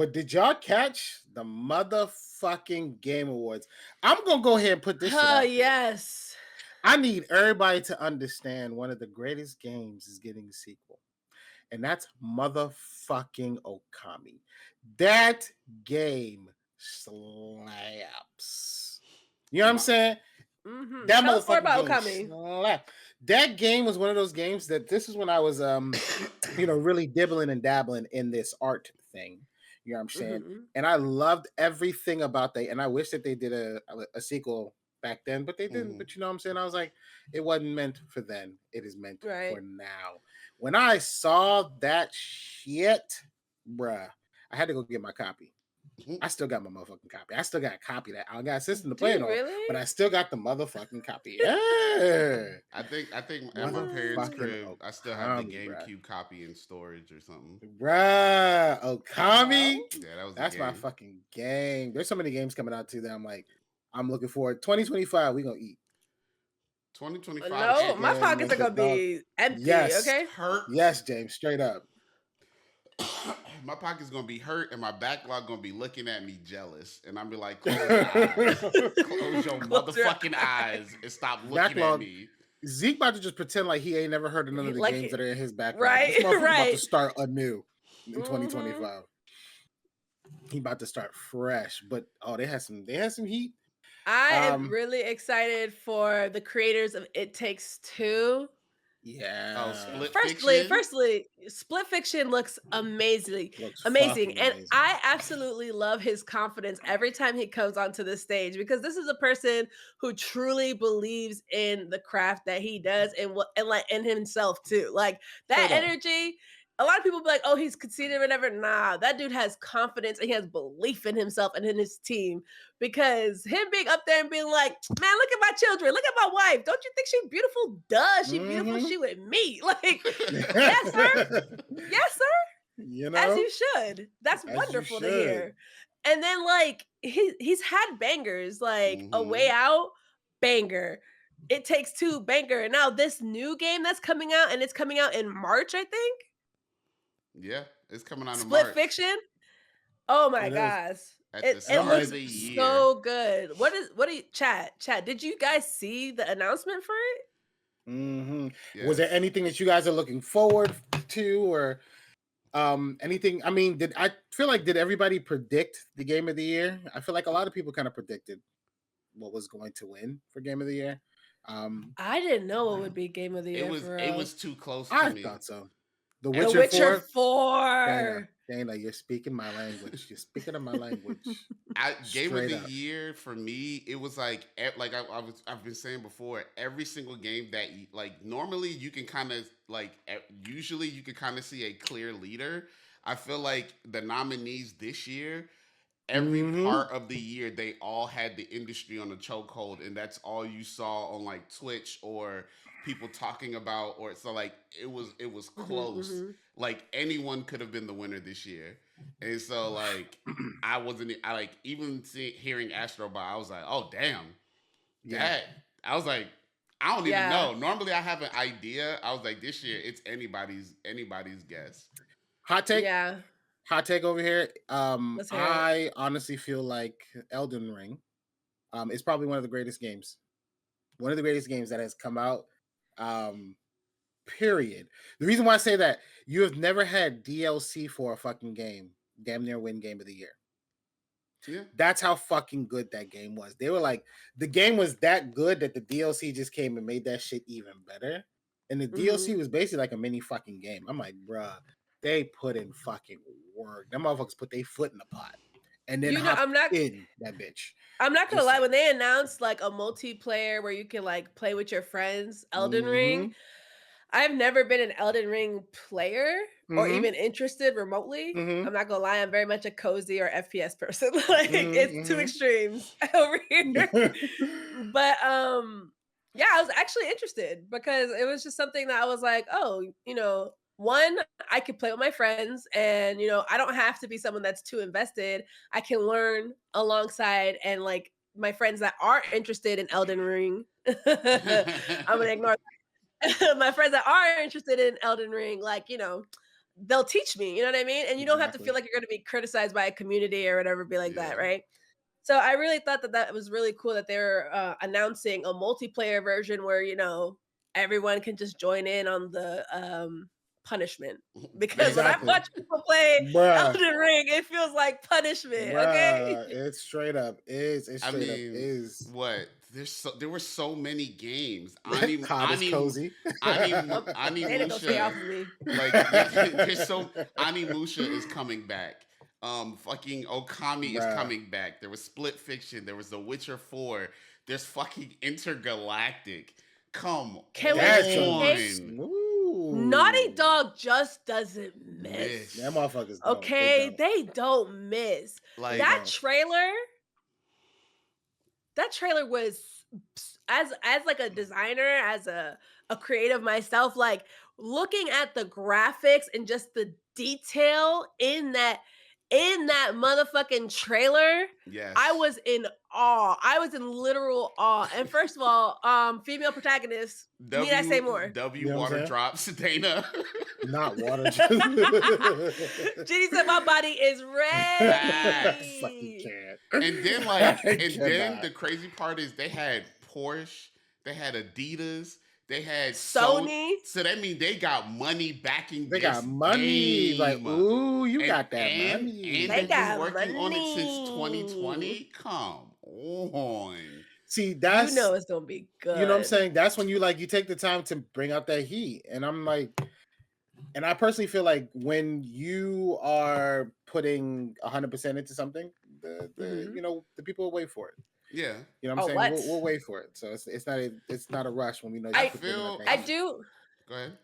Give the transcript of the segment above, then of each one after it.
But did y'all catch the motherfucking Game Awards? I'm gonna go ahead and put this shit Oh out there. yes. I need everybody to understand one of the greatest games is getting a sequel, and that's motherfucking Okami. That game slaps. You know what I'm My, saying? That Tell us more motherfucking about game Okami. slaps. That game was one of those games that this is when I was really dibbling and dabbling in this art thing. You know what I'm saying? And I loved everything about that. And I wish that they did a sequel back then, but they didn't. But you know what I'm saying? I was like, it wasn't meant for then. It is meant Right. for now. When I saw that shit, bruh, I had to go get my copy. I still got my motherfucking copy. I still got a copy of that. I don't got a system to play it on, but I still got the motherfucking copy. Yeah. I think at my parents' crib, Okami, I still have the bruh. GameCube copy in storage or something. Bruh, Okami. Yeah, that was That's the my game. fucking game. There's so many games coming out too that I'm looking forward. 2025, we gonna eat. 2025. No, my pockets are gonna be empty. Yes, okay. Hurt. Yes, James, straight up. My pocket's gonna be hurt, and my backlog gonna be looking at me jealous, and I'm be like, close your eyes, close your motherfucking eyes, and stop looking at me. Zeke about to just pretend like he ain't never heard of none of the games that are in his backlog. Right, This motherfucker right. about to start anew in 2025. He about to start fresh, but they had some heat. I am really excited for the creators of It Takes Two. Yeah. Oh, Split Firstly, Split Fiction looks amazing. And I absolutely love his confidence every time he comes onto the stage, because this is a person who truly believes in the craft that he does and in himself too. Like that energy. A lot of people be like, "Oh, he's conceited or whatever." Nah, that dude has confidence and he has belief in himself and in his team. Because him being up there and being like, "Man, look at my children, look at my wife. Don't you think she's beautiful? Duh, she's beautiful. She with me." Like, yes, sir. Yes, sir. You know, as you should. That's wonderful to hear. And then like he's had bangers, like A Way Out, banger. It Takes Two, banger. And now this new game that's coming out, and it's coming out in March, I think. Yeah, it's coming out in Split March. Fiction. Oh my gosh. It looks so good. What do you chat? Did you guys see the announcement for it? Yes. Was there anything that you guys are looking forward to, or anything? I mean, did everybody predict the game of the year? I feel like a lot of people kind of predicted what was going to win for game of the year. I didn't know what would be game of the year. It was too close to me. I thought so. The Witcher 4. Dana, you're speaking my language. You're speaking of my language. Game of the year for me, it was like I've been saying before. Every single game that like normally you can kind of like usually you can kind of see a clear leader. I feel like the nominees this year, every part of the year, they all had the industry on a chokehold, and that's all you saw on like Twitch or people talking about, or so like it was close. Like anyone could have been the winner this year, and so like I like even hearing Astrobot, I was like, oh damn, that I was like, I don't even know. Normally I have an idea. I was like, this year it's anybody's guess. Hot take. Yeah. Hot take over here. I honestly feel like Elden Ring is probably one of the greatest games. One of the greatest games that has come out. Period. The reason why I say that, you have never had DLC for a fucking game damn near win game of the year. Yeah. That's how fucking good that game was. They were like, the game was that good that the DLC just came and made that shit even better. And the DLC was basically like a mini fucking game. I'm like, bruh, they put in fucking work. Them motherfuckers put their foot in the pot. And then in that bitch. I'm not gonna lie, when they announced like a multiplayer where you can like play with your friends, Elden Ring, I've never been an Elden Ring player or even interested remotely. I'm not gonna lie, I'm very much a cozy or FPS person. Like it's two extremes over here. But yeah, I was actually interested because it was just something that I was like, oh, you know, one, I could play with my friends, and you know, I don't have to be someone that's too invested. I can learn alongside, and like my friends that are interested in Elden Ring, I'm gonna ignore my friends that are interested in Elden Ring, like, you know, they'll teach me, you know what I mean? And you don't have to feel like you're going to be criticized by a community or whatever, be like that, right? So I really thought that was really cool that they're announcing a multiplayer version where, everyone can just join in on the punishment. Because when I watch people play Elden Ring, it feels like punishment. Okay, it's straight up is. It's straight up is. What? There were so many games. Hot is cozy. Don't stay off of me. Like there's so Animusha is coming back. Fucking Okami is coming back. There was Split Fiction. There was The Witcher 4. There's fucking Intergalactic. Come on. Naughty Dog just doesn't miss. That motherfuckers don't. Okay, they don't miss. Like that trailer was, as like a designer, as a creative myself, like looking at the graphics and just the detail in that motherfucking trailer. Yes. I was in awe. I was in literal awe. And first of all, female protagonist. Need I say more? Water drops, Dana. Not water. Ginny said my body is ready. Fucking can't. And then the crazy part is they had Porsche, they had Adidas, they had Sony. So that means they got money backing. They got money. Game. Like, ooh, you got that money. And they've been working on it since 2020. Come on. See, that's it's gonna be good. You know what I'm saying? That's when you take the time to bring out that heat. And I'm like, and I personally feel like when you are putting 100% into something, the people will wait for it. Yeah, you know what I'm saying. We'll wait for it. So it's not a rush when we know. I Go do. ahead.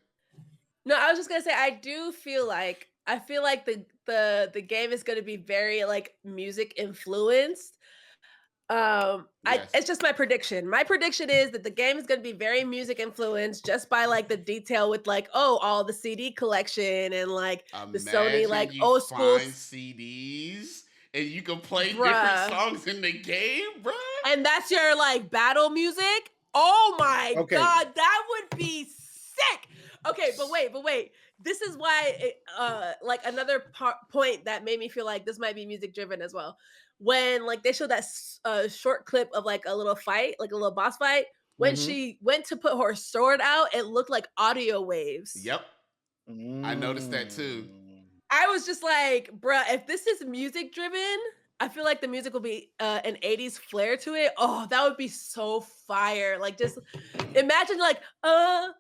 No, I was just gonna say I do feel like the game is gonna be very like music influenced. It's just my prediction. My prediction is that the game is going to be very music influenced, just by like the detail with like all the CD collection and like the Sony like old school CDs, and you can play different songs in the game, bro. And that's your like battle music. Oh my god, that would be sick. Okay, but wait. This is why like another point that made me feel like this might be music driven as well. When like they showed that short clip of like a little fight, like a little boss fight, when she went to put her sword out, it looked like audio waves. Yep. I noticed that too. I was just like, bruh, if this is music driven, I feel like the music will be an 80s flair to it. Oh, that would be so fire. Like just imagine like, I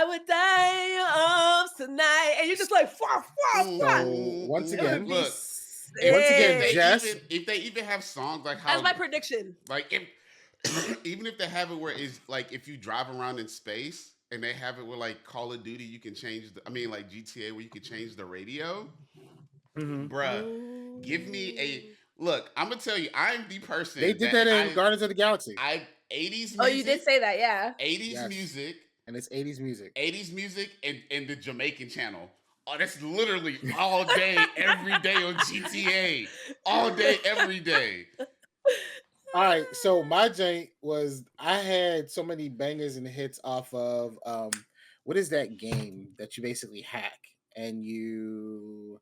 would die of tonight. And you're just like, once again, look. Jess, if they even have songs like how that's my prediction. Like even if they have it where it's like if you drive around in space and they have it where like Call of Duty, you can change like GTA where you can change the radio. Bruh, give me a look. I'm gonna tell you, I'm the person. They did that in Guardians of the Galaxy. 80s music. Oh, you did say that, yeah. 80s music. And it's 80s music. 80s music and the Jamaican channel. Oh, that's literally all day, every day on GTA. All day, every day. All right, so my joint was I had so many bangers and hits off of what is that game that you basically hack and you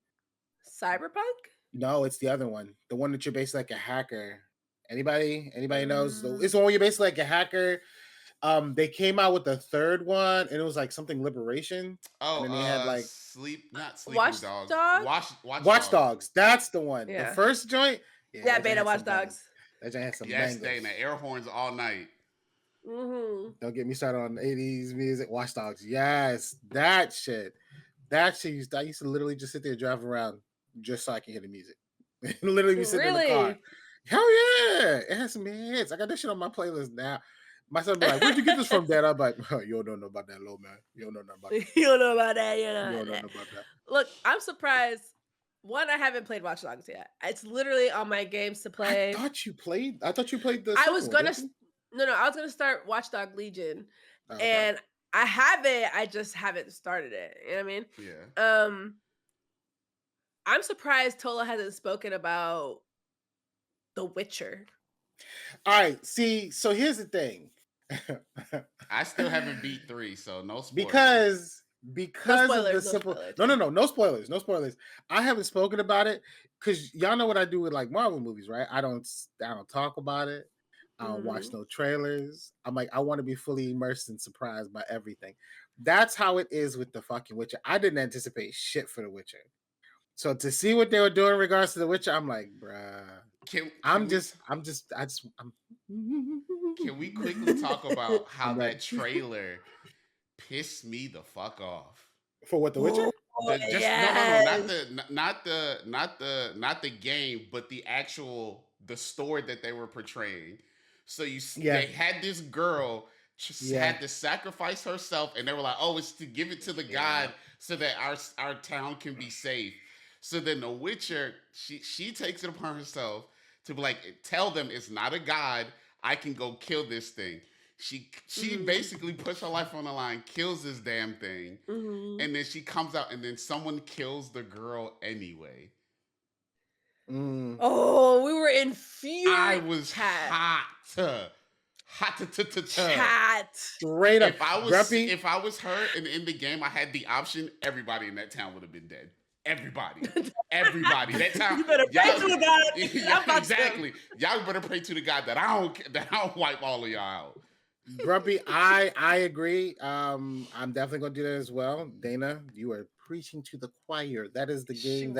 Cyberpunk? No, it's the other one. The one that you're basically like a hacker. Anybody knows? It's the one where you're basically like a hacker. They came out with the third one, and it was like something Liberation. Oh, and then they had like Watch Dogs. Watch Dogs. That's the one. Yeah. The first joint. Yeah, Beta Watch Dogs. That joint had some yes, bangers. Dana. Air horns all night. Don't get me started on 80s music. Watch Dogs. Yes, that shit. I used to literally just sit there driving around just so I can hear the music. Literally be sitting in the car. Hell yeah! It has some hits. I got that shit on my playlist now. My son be like, "Where'd you get this from, Dad?" I'm like, oh, "You don't know about that, little man. You don't know nothing about that. You don't know about that. You don't know know about that." Look, I'm surprised. One, I haven't played Watch Dogs yet. It's literally on my games to play. I thought you played the. I was gonna. I was gonna start Watch Dog Legion, and I have it. I just haven't started it. You know what I mean? Yeah. I'm surprised Tola hasn't spoken about The Witcher. All right. See, so here's the thing. I still haven't beat 3, so no spoilers. Because because of the simple. No spoilers. I haven't spoken about it because y'all know what I do with like Marvel movies, right? I don't talk about it. I don't watch no trailers. I'm like, I want to be fully immersed and surprised by everything. That's how it is with the fucking Witcher. I didn't anticipate shit for the Witcher. So to see what they were doing in regards to the Witcher, I'm like, bruh. Can we quickly talk about how that trailer pissed me the fuck off? For what, the Witcher? No, not the game, but the actual the story that they were portraying. So they had this girl had to sacrifice herself, and they were like, "Oh, it's to give it to the god so that our town can be safe." So then the Witcher, she takes it upon herself to be like, tell them it's not a god. I can go kill this thing. She basically puts her life on the line, kills this damn thing, and then she comes out, and then someone kills the girl anyway. Oh, we were infuriated. I was hot. Chat. Straight up. If I was her and in the game, I had the option, everybody in that town would have been dead. Everybody. That time. You better pray to the God. Exactly. Y'all better pray to the God that I don't wipe all of y'all out. Grumpy, I agree. I'm definitely gonna do that as well. Dana, you are preaching to the choir. That is the game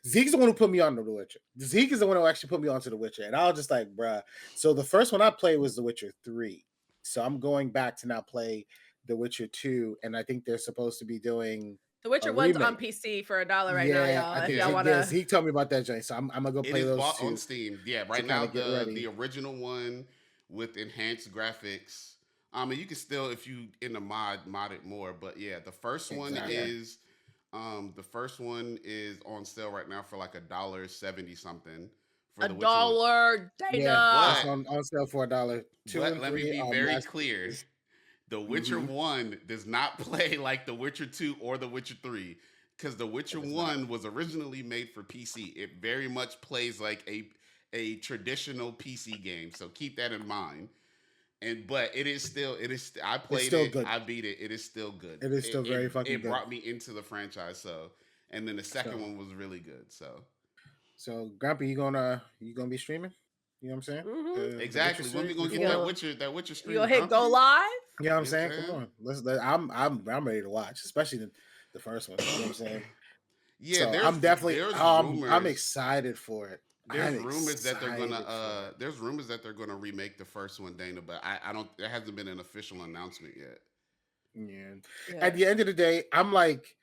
Zeke's the one who put me on The Witcher. Zeke is the one who actually put me onto The Witcher, and I was just like, bruh. So the first one I played was The Witcher 3. So I'm going back to now play The Witcher 2, and I think they're supposed to be doing The Witcher 1's on PC for $1 right now, y'all. I think Zeke told me about that, Jay. So I'm gonna go play those two on Steam. Yeah, right now the original one with enhanced graphics. And you can still, if you in the mod it more. But yeah, the first one is on sale right now for like $1.70 something. For $1, Dana. Yeah, it's on sale for $1. But let me be very clear. The Witcher 1 does not play like The Witcher 2 or The Witcher 3. Because The Witcher 1 was originally made for PC. It very much plays like a traditional PC game. So keep that in mind. But I played it, good. I beat it. It is still good. It is still very fucking good. It brought me into the franchise. And then the second one was really good. So Grumpy, you gonna be streaming? You know what I'm saying? Exactly. When we gonna get that Witcher stream? You gonna hit go live? You know what I'm saying? Come on, I'm ready to watch, especially the first one. You know what I'm saying? Yeah, so I'm definitely I'm excited for it. There's rumors that they're gonna remake the first one, Dana, but I don't. There hasn't been an official announcement yet. Yeah. At the end of the day, I'm like,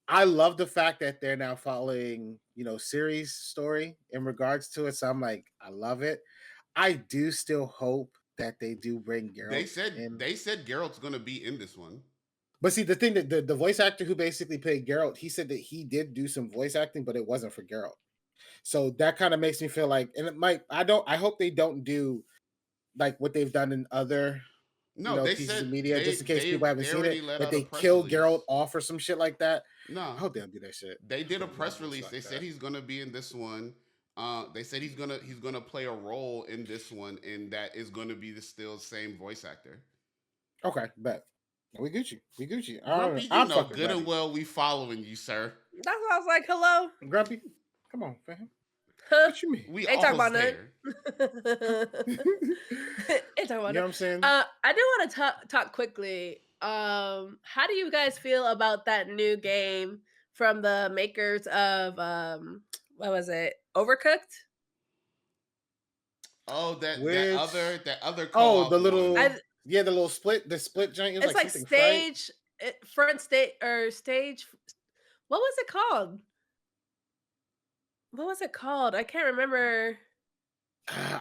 I love the fact that they're now following, series story in regards to it. So I'm like, I love it. I do still hope that they do bring Geralt. They said Geralt's gonna be in this one. But see, the thing that the voice actor who basically played Geralt, he said that he did do some voice acting, but it wasn't for Geralt. So that kind of makes me feel like, and it might. I hope they don't do like what they've done in other pieces of media, just in case people haven't seen it. That they kill Geralt off or some shit like that. No, I hope they don't do that shit. They did a press release. They said he's gonna be in this one. They said he's gonna play a role in this one, and that is gonna be the still same voice actor. Okay, bet. We Gucci. Grumpy, I'm know good ready. And well we following you, sir. That's why I was like, hello. Grumpy, come on, fam. What you mean? We ain't talking about that. Ain't talking about you know what I'm saying? I do want to talk quickly. How do you guys feel about that new game from the makers of what was it? Overcooked? Oh, that other co-op the little the little split joint. It's like stage front stage or stage. What was it called? What was it called? I can't remember.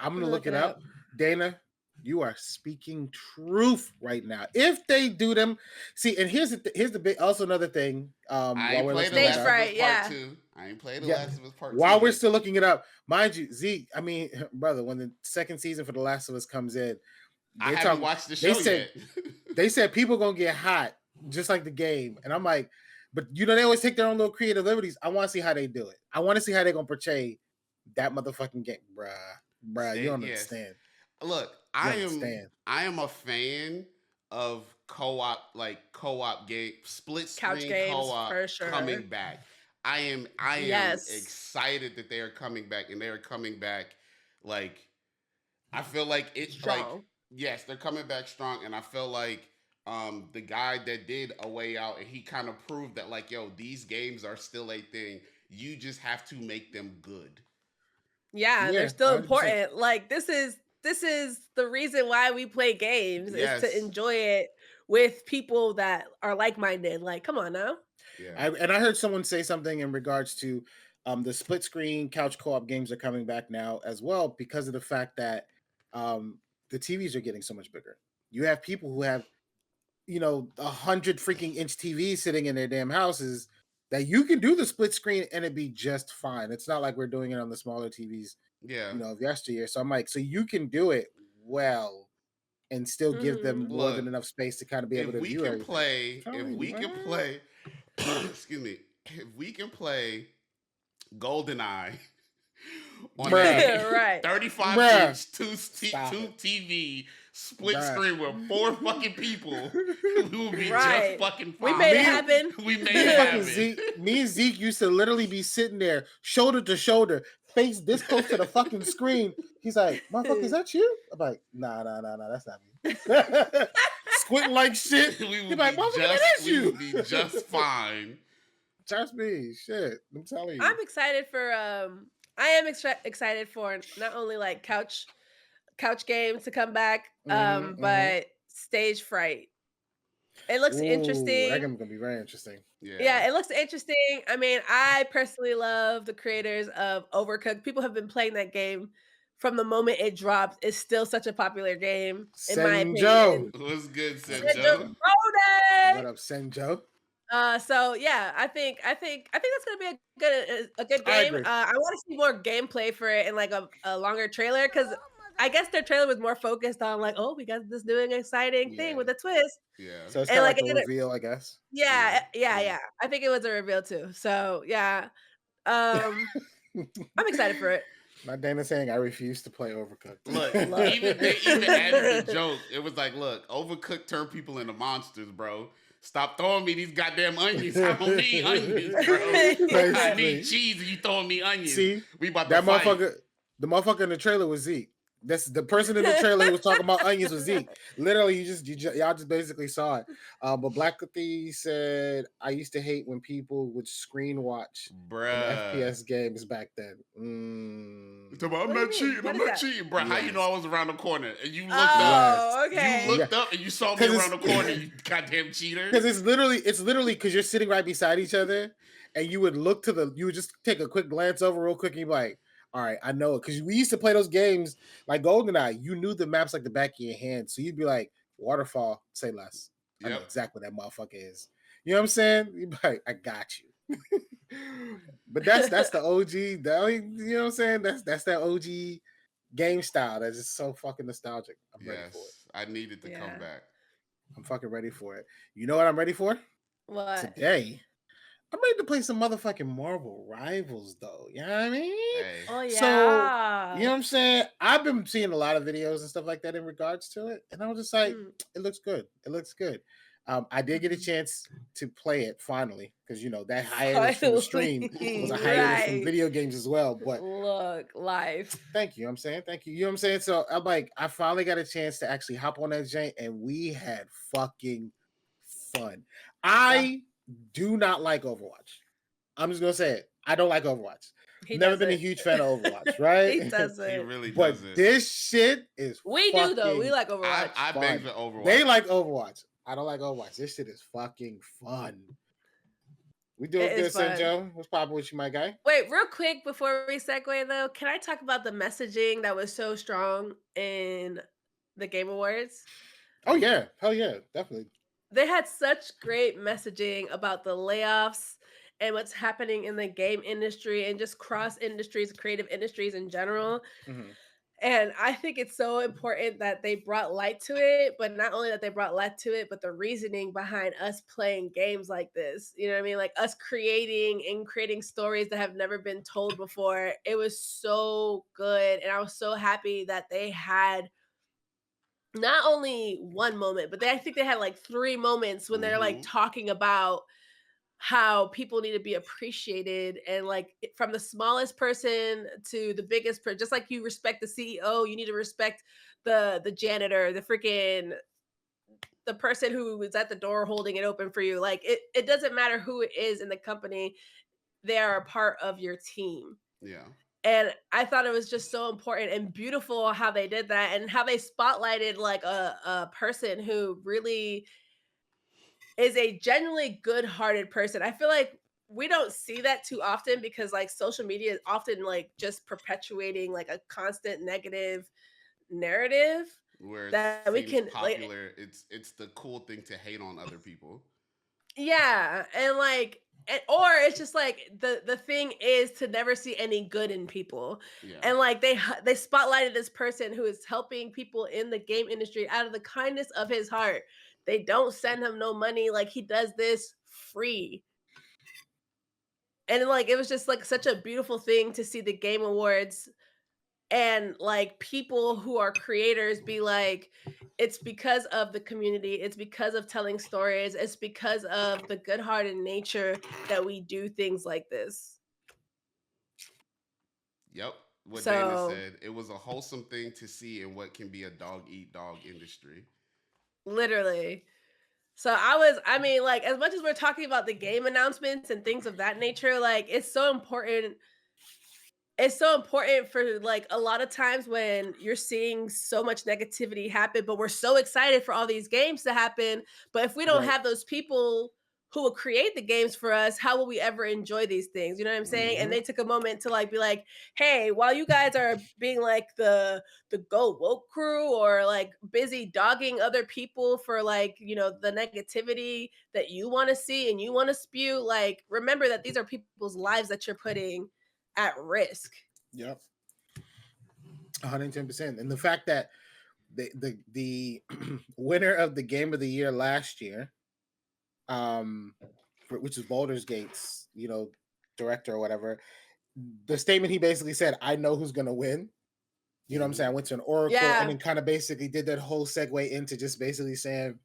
I'm gonna look it up. Dana, you are speaking truth right now. If they do them, see, and here's the big. Also, another thing. I ain't played Stage Fright. Yeah, I ain't played the Last of Us Part 2. While we're still looking it up, mind you, Zeke. I mean, brother, when the second season for The Last of Us comes in, I haven't watched the show yet. They said people gonna get hot, just like the game, and I'm like. But they always take their own little creative liberties. I want to see how they do it. I want to see how they're gonna portray that motherfucking game, bruh. You don't understand. Look, I am a fan of co-op game, split Couch screen games for co-op sure. coming back. I am Yes. excited that they are coming back, and they are coming back like I feel like it like Strong. yes, they're coming back strong, and I feel like the guy that did A Way Out, and he kind of proved that like yo, these games are still a thing. You just have to make them good. Yeah, they're Yeah, still 100%. important. Like this is the reason why we play games is to Yes. enjoy it with people that are like-minded. Like, come on now. Yeah. I heard someone say something in regards to the split screen couch co-op games are coming back now as well because of the fact that um, the TVs are getting so much bigger. You have people who have 100 freaking inch TVs sitting in their damn houses that you can do the split screen and it'd be just fine. It's not like we're doing it on the smaller TVs, Yeah. of yesteryear. So I'm like, so you can do it well and still give them Mhm. more Look, than enough space to kind of be able if to we view can everything. play, if Fine, we can man. play, excuse me, if we can play GoldenEye on Bruh. a Right. 35 Bruh. inch two Stop it. TV split Bruh. screen with 4 fucking people, we will be just Right. fucking We fine. made it Me, happen. We made me it and fucking happen. Zeke, me and Zeke used to literally be sitting there, shoulder to shoulder, face this close to the fucking screen. He's like, "Motherfucker, is that you?" I'm like, "Nah, that's not me." Squinting like shit. we He's will like, be "Motherfucker, that just is we will you." be just fine. Trust me, shit. I'm telling you. I'm excited for I am excited for not only like couch games to come back, Mm-hmm. but Stage Fright. It looks Ooh, that interesting. game's gonna be very interesting. Yeah. Yeah, it looks interesting. I mean, I personally love the creators of Overcooked. People have been playing that game from the moment it dropped. It's still such a popular game, in my Senjo. opinion. What's good, What up, Senja Senjo? Senjo? Rode! What up, Senjo? So yeah, I think that's gonna be a good I game. agree. I want to see more gameplay for it and like a longer trailer because I guess their trailer was more focused on like, oh, we got this new and exciting thing Yeah. with a twist, Yeah. So it's kind and of like like it a didn't. reveal, I guess. Yeah, yeah, Yeah. yeah. I think it was a reveal too. So yeah, um, I'm excited for it. My Dana saying I refuse to play Look, Overcooked. Look. even they even added the joke. It was like, look, Overcooked turned people into monsters, bro. Stop throwing me these goddamn onions. I don't need onions, bro. I need Basically, cheese and you throwing me onions. see We about to that fight. motherfucker. The motherfucker in the trailer was Zeke. That's the person in the trailer who was talking about onions was Zeke. Literally, y'all just basically saw it. But Black Cookie said, "I used to hate when people would screen watch in Bruh. FPS games back then." Mm. I'm What do you not mean? cheating. What I'm is not that? cheating, bro. How you know Yes, I was around the corner and you looked up? yes, Oh, You okay. looked up and you saw me because around the corner. You goddamn cheater. it's literally because you're sitting right beside each other, and you would you would just take a quick glance over real quick, and you'd be like, "All right, I know it." Because we used to play those games like GoldenEye. You knew the maps like the back of your hand, so you'd be like, "Waterfall, say less." I know Yep. exactly what that motherfucker is. You know what I'm saying? You'd be like, "I got you." But that's the OG. You know what I'm saying? That's that OG game style. That's just so fucking nostalgic. I'm ready for it. Yes. I needed to come Yeah. back. I'm fucking ready for it. You know what I'm ready for? What? Today, I'm ready to play some motherfucking Marvel Rivals, though. You know what I mean? Hey. Oh So, you yeah. know what I'm saying? I've been seeing a lot of videos and stuff like that in regards to it, and I was just like, Mm, it looks good. It looks good. I did get a mhm. chance to play it finally because that hiatus from the stream was a Finally, hiatus from right. video games as well. But Look, life. thank you. I'm saying thank you. You know what I'm saying? So I'm like, I finally got a chance to actually hop on that jank, and we had fucking fun. Yeah, I do not like Overwatch. I'm just gonna say it. I don't like Overwatch. he Never been a doesn't. huge fan of Overwatch, He right? He doesn't. really But doesn't. this shit is We do though. We fucking like I Overwatch. I banged fun. with They Overwatch. like Overwatch. I don't like Overwatch. This shit is fucking fun. We It doing is good, fun. Senjo. What's poppin' with you, my guy? Wait, real quick before we segue though, can I talk about the messaging that was so strong in the Game Awards? Oh yeah, hell yeah, definitely. They had such great messaging about the layoffs and what's happening in the game industry and just cross industries, creative industries in general. Mm-hmm. And I think it's so important that they brought light to it, but not only that they brought light to it, but the reasoning behind us playing games like this. You know what I mean? Like us creating stories that have never been told before. It was so good. And I was so happy that they had not only one moment, but I think they had like 3 moments when they're like talking about how people need to be appreciated, and like from the smallest person to the biggest person, just like you respect the CEO, you need to respect the janitor, the person who is at the door holding it open for you. Like it doesn't matter who it is in the company, they are a part of your team. Yeah. And I thought it was just so important and beautiful how they did that, and how they spotlighted like a person who really is a genuinely good-hearted person. I feel like we don't see that too often, because like social media is often like just perpetuating like a constant negative narrative Where it that we seems can like. popular, it's the cool thing to hate on other people. Yeah, and like or it's just like the thing is to never see any good in people. Yeah. And like they spotlighted this person who is helping people in the game industry out of the kindness of his heart. They don't send him no money, like he does this free. And like it was just like such a beautiful thing to see the game awards and like people who are creators be like, it's because of the community, it's because of telling stories, it's because of the good-hearted nature that we do things like this. Yep. What Dana So said, it was a wholesome thing to see in what can be a dog eat dog industry. literally. So I mean, like, as much as we're talking about the game announcements and things of that nature, like it's so important for like a lot of times when you're seeing so much negativity happen, but we're so excited for all these games to happen. But if we don't Right. have those people who will create the games for us, how will we ever enjoy these things? You know what I'm saying? And they took a moment to like be like, hey, while you guys are being like the go woke crew, or like busy dogging other people for like, you know, the negativity that you want to see and you want to spew, like remember that these are people's lives that you're putting at risk. Yep. 110%. And the fact that the winner of the game of the year last year, which is Baldur's Gate's, you know, director or whatever, the statement he basically said, I know who's gonna win. You know what I'm saying? I went to an oracle and Yeah. then kind of basically did that whole segue into just basically saying,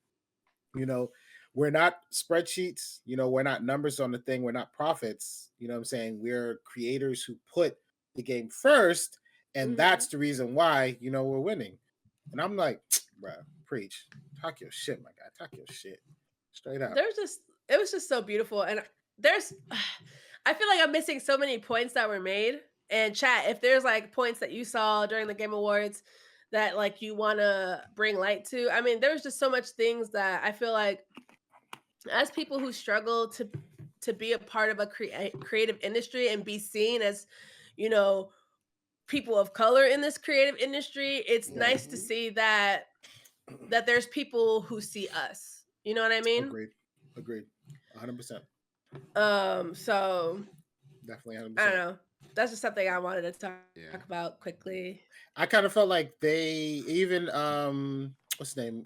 you know, we're not spreadsheets, you know, we're not numbers on the thing, we're not prophets. You know what I'm saying? We're creators who put the game first, and that's the reason why, you know, we're winning. And I'm like, bruh, preach. Talk your shit, my guy. Talk your shit. Straight up. It was just so beautiful. And there's I feel like I'm missing so many points that were made. And chat, if there's like points that you saw during the Game Awards that like you want to bring light to, I mean, there's just so much things that I feel like as people who struggle to be a part of a creative industry and be seen as, you know, people of color in this creative industry, it's nice to see that there's people who see us. You know what I mean? Agreed. 100%. So Definitely 100%. I don't know. That's just something I wanted to talk about quickly. I kind of felt like they even what's his name?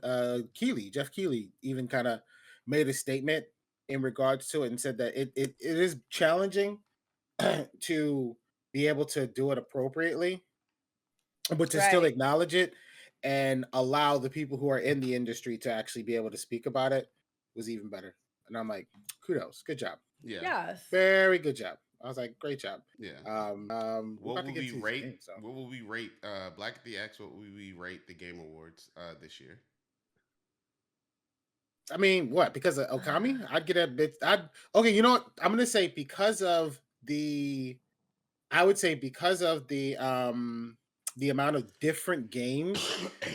Jeff Keighley even kind of made a statement in regards to it and said that it is challenging to be able to do it appropriately, but to still acknowledge it and allow the people who are in the industry to actually be able to speak about it was even better. And I'm like, kudos, good job. Yeah. Yes. Very good job. I was like, great job. Yeah. What will we rate? Games, so. What will we rate? Black at the X. What will we rate the Game Awards this year? I mean, what? Because of Okami, I'd get a bit. Okay. You know what? I'm gonna say because of the. I would say because of the amount of different games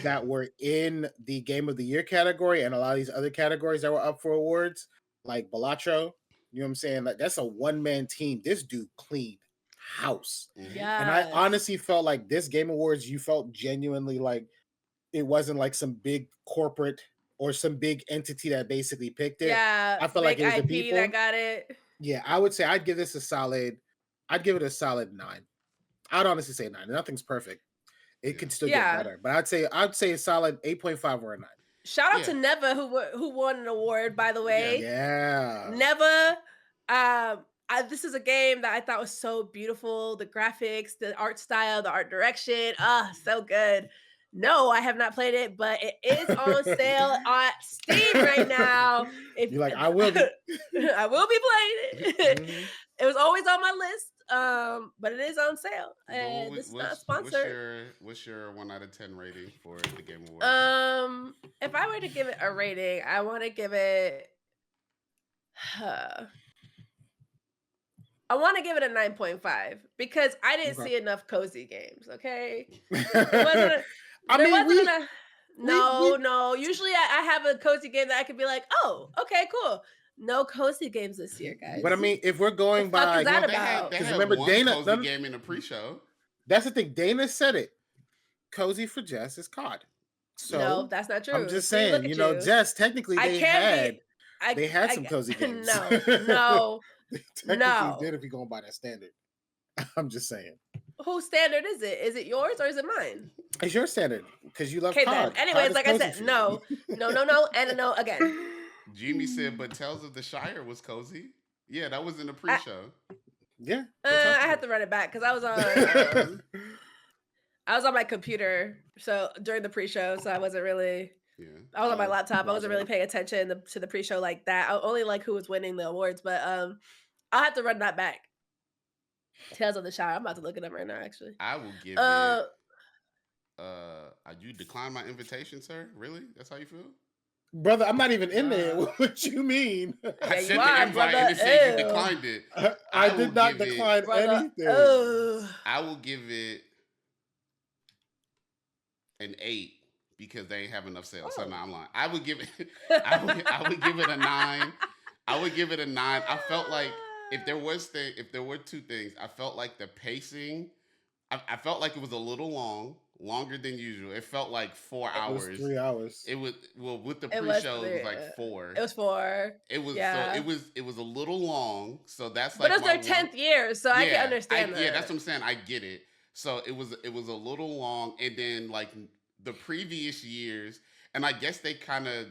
that were in the Game of the Year category and a lot of these other categories that were up for awards, like Balatro. You know what I'm saying? Like that's a one-man team. This dude cleaned house. Yeah. And I honestly felt like this Game Awards, you felt genuinely like it wasn't like some big corporate or some big entity that basically picked it. Yeah. I felt like it was the people that got it. Yeah, I would say I'd give this a solid. I'd give it a solid 9. I'd honestly say 9. Nothing's perfect. It could still get better, but I'd say a solid 8.5 or a 9. Shout out to Neva who won an award, by the way. Yeah. Neva. This is a game that I thought was so beautiful. The graphics, the art style, the art direction. So good. No, I have not played it, but it is on sale on Steam right now. If You're like, I will be. I will be playing it. Mm-hmm. It was always on my list, but it is on sale, and it's not sponsored. What's your 1 out of 10 rating for the Game Awards? If I were to give it a rating, I want to give it. I want to give it a 9.5 because I didn't see enough cozy games. Okay, it wasn't. No. Usually, I have a cozy game that I could be like, oh, okay, cool. No cozy games this year, guys. But I mean, if we're going by, they had remember one Dana cozy game in the pre-show. That's the thing. Dana said it. Cozy for Jess is COD. So no, that's not true. I'm just saying, Jess, technically they had some cozy games. No. They technically did if you're going by that standard. I'm just saying. Whose standard is it? Is it yours or is it mine? It's your standard because you love COD. Then. Anyways, like I said, no, and a no again. Jimmy said, but Tales of the Shire was cozy. Yeah, that was in the pre-show. Yeah. I had to run it back because I was on my computer during the pre-show, so I wasn't really. Yeah. I was on my laptop. I wasn't really paying attention to the pre-show like that. I only like who was winning the awards, but I'll have to run that back. Tales of the Shire. I'm about to look it up right now. Actually, I will give it. You declined my invitation, sir? Really? That's how you feel? Brother, I'm not even in there. What you mean? I sent the invite and it said you declined it. I did not decline anything. I will give it an 8 because they ain't have enough sales. So no, I'm lying. I would give it. I would give it a 9. I would give it a 9. I felt like if there were two things, I felt like the pacing. I felt like it was a little longer than usual. It felt like 4 hours. It was 3 hours. It was with the pre-show. It was like 4. It was 4. It was it was a little long. So that's like. But it was their 10th year, so I can understand that. Yeah, that's what I'm saying. I get it. So it was a little long, and then like the previous years, and I guess they kind of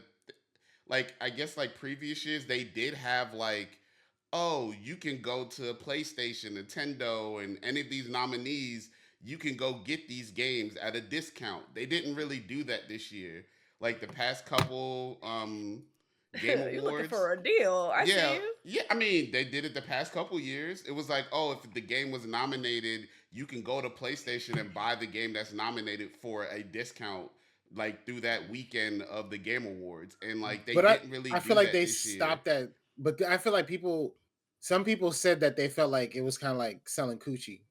like previous years they did have like, oh, you can go to PlayStation, Nintendo, and any of these nominees. You can go get these games at a discount. They didn't really do that this year. Like the past couple Game Awards. You're looking for a deal. I see you. Yeah, I mean, they did it the past couple years. It was like, oh, if the game was nominated, you can go to PlayStation and buy the game that's nominated for a discount, like through that weekend of the Game Awards. And like they didn't really. I feel like they stopped that, but I feel like some people said that they felt like it was kind of like selling coochie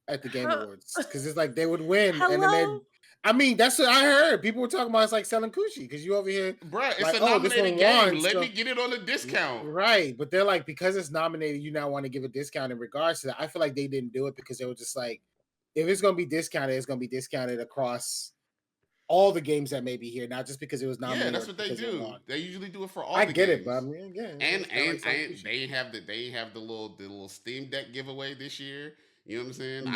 at the Game Awards because it's like they would win and then I mean that's what I heard. People were talking about it's like selling coochie because you over here, bro. It's like, a nominated game. Let me get it on a discount, right? But they're like because it's nominated, you now want to give a discount in regards to that. I feel like they didn't do it because they were just like, if it's gonna be discounted, it's gonna be discounted across all the games that may be here, not just because it was nominated. Yeah, that's what they do. They usually do it for all. I the get games. it, but I mean, again, and they have the little Steam Deck giveaway this year. You know what I'm saying? No.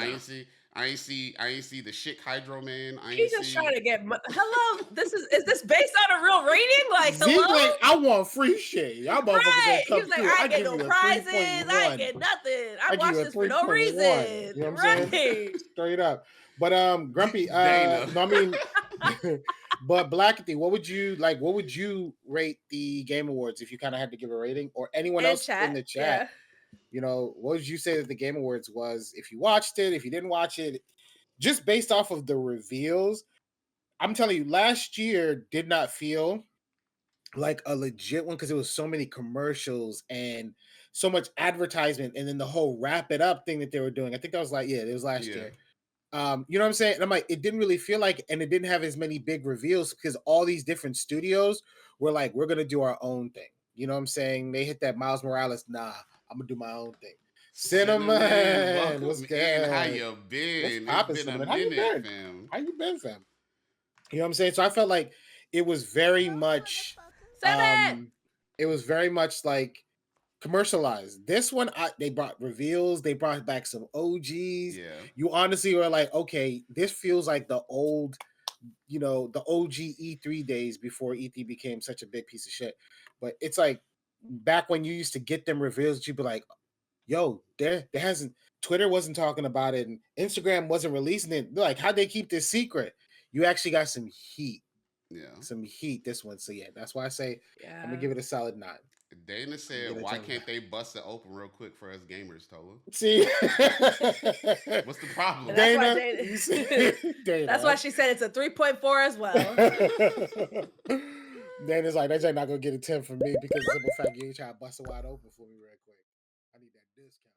I ain't see the shit Hydro Man. He's just trying to get. Hello, is this based on a real rating? Like, hello? Like, I want free shit. Y'all right? He was like, I get no prizes. I get nothing. I watch this for no reason. You know what I'm saying? Straight up. But Grumpy, no, I mean, but Blackity, what would you rate the Game Awards if you kind of had to give a rating, or anyone else in the chat? Yeah. You know, what would you say that the Game Awards was if you watched it, if you didn't watch it, just based off of the reveals? I'm telling you, last year did not feel like a legit one because there was so many commercials and so much advertisement, and then the whole wrap it up thing that they were doing. I think that was it was last year. You know what I'm saying? And I'm like, it didn't really feel like, and it didn't have as many big reveals because all these different studios were like, we're gonna do our own thing. You know what I'm saying? They hit that Miles Morales. Nah, I'm gonna do my own thing. Cinnamon, what's good? How you been? It's been a minute, fam. How you been, fam? You know what I'm saying? So I felt like it was very much, it was very much like commercialized. This one, they brought reveals. They brought back some OGs. Yeah. You honestly were like, okay, this feels like the old, the OG E3 days before E3 became such a big piece of shit. But it's like back when you used to get them reveals, you'd be like, yo, there hasn't, Twitter wasn't talking about it and Instagram wasn't releasing it. Like, how'd they keep this secret? You actually got some heat. Yeah. Some heat this one. So yeah, that's why I say I'm gonna give it a solid 9. Dana said, "Why can't they bust it open real quick for us gamers, Tola?" See, what's the problem, Dana? That's why she said it's a 3.4 as well. Dana's like, that ain't not gonna get a 10 from me because the simple fact you ain't trying to bust it wide open for me real quick. I need that discount.